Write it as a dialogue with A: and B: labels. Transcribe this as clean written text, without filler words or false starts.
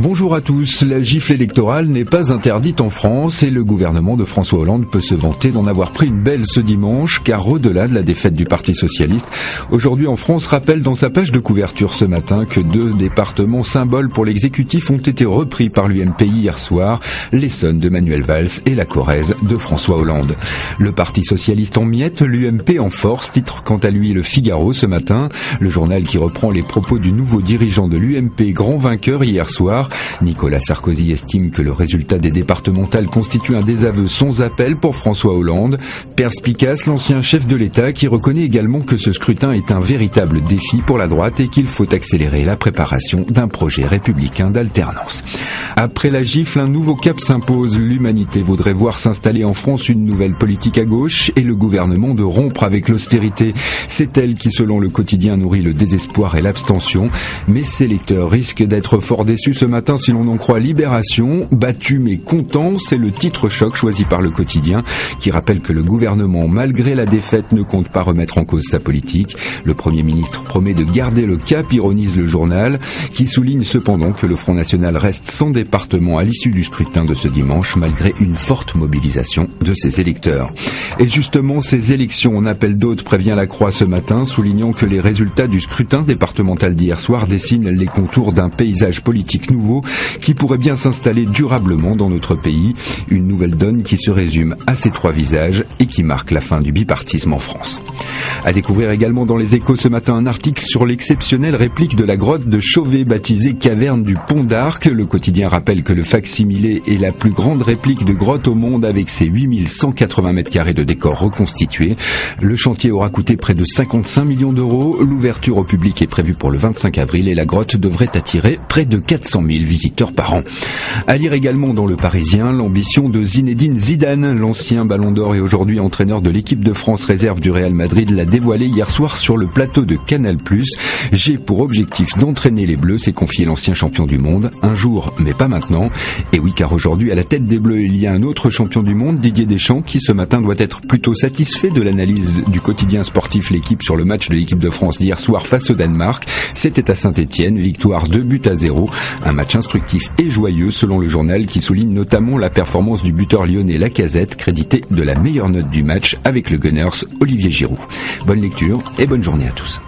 A: Bonjour à tous. La gifle électorale n'est pas interdite en France et le gouvernement de François Hollande peut se vanter d'en avoir pris une belle ce dimanche, car au-delà de la défaite du Parti socialiste, Aujourd'hui en France rappelle dans sa page de couverture ce matin que 2 départements symboles pour l'exécutif ont été repris par l'UMP hier soir, l'Essonne de Manuel Valls et la Corrèze de François Hollande. Le Parti socialiste en miettes, l'UMP en force, titre quant à lui Le Figaro ce matin, le journal qui reprend les propos du nouveau dirigeant de l'UMP, grand vainqueur hier soir. Nicolas Sarkozy estime que le résultat des départementales constitue un désaveu sans appel pour François Hollande. Perspicace, l'ancien chef de l'État qui reconnaît également que ce scrutin est un véritable défi pour la droite et qu'il faut accélérer la préparation d'un projet républicain d'alternance. Après la gifle, un nouveau cap s'impose. L'humanité voudrait voir s'installer en France une nouvelle politique à gauche et le gouvernement de rompre avec l'austérité. C'est elle qui, selon le quotidien, nourrit le désespoir et l'abstention. Mais ses lecteurs risquent d'être fort déçus ce matin si l'on en croit Libération. Battu mais content, c'est le titre choc choisi par le quotidien qui rappelle que le gouvernement, malgré la défaite, ne compte pas remettre en cause sa politique. Le Premier ministre promet de garder le cap, ironise le journal, qui souligne cependant que le Front National reste sans département à l'issue du scrutin de ce dimanche, malgré une forte mobilisation de ses électeurs. Et justement, ces élections en appel d'autres, prévient La Croix ce matin, soulignant que les résultats du scrutin départemental d'hier soir dessinent les contours d'un paysage politique nouveau qui pourrait bien s'installer durablement dans notre pays. Une nouvelle donne qui se résume à ces 3 visages et qui marque la fin du bipartisme en France. À découvrir également dans les Échos ce matin un article sur l'exceptionnelle réplique de la grotte de Chauvet baptisée Caverne du Pont d'Arc. Le quotidien rappelle que le fac-similé est la plus grande réplique de grotte au monde avec ses 8180 mètres carrés de décor reconstitués. Le chantier aura coûté près de 55 millions d'euros. L'ouverture au public est prévue pour le 25 avril et la grotte devrait attirer près de 400 000 visiteurs par an. À lire également dans Le Parisien, l'ambition de Zinedine Zidane, l'ancien Ballon d'Or et aujourd'hui entraîneur de l'équipe de France réserve du Real Madrid, l'a dévoilé hier soir sur le plateau de Canal+. J'ai pour objectif d'entraîner les Bleus, s'est confié l'ancien champion du monde. Un jour, mais pas maintenant. Et oui, car aujourd'hui, à la tête des Bleus, il y a un autre champion du monde, Didier Deschamps, qui ce matin doit être plutôt satisfait de l'analyse du quotidien sportif L'Équipe sur le match de l'équipe de France d'hier soir face au Danemark. C'était à Saint-Étienne, victoire 2-0. Un match instructif et joyeux selon le journal qui souligne notamment la performance du buteur lyonnais Lacazette, crédité de la meilleure note du match avec le Gunners Olivier Giroud. Bonne lecture et bonne journée à tous.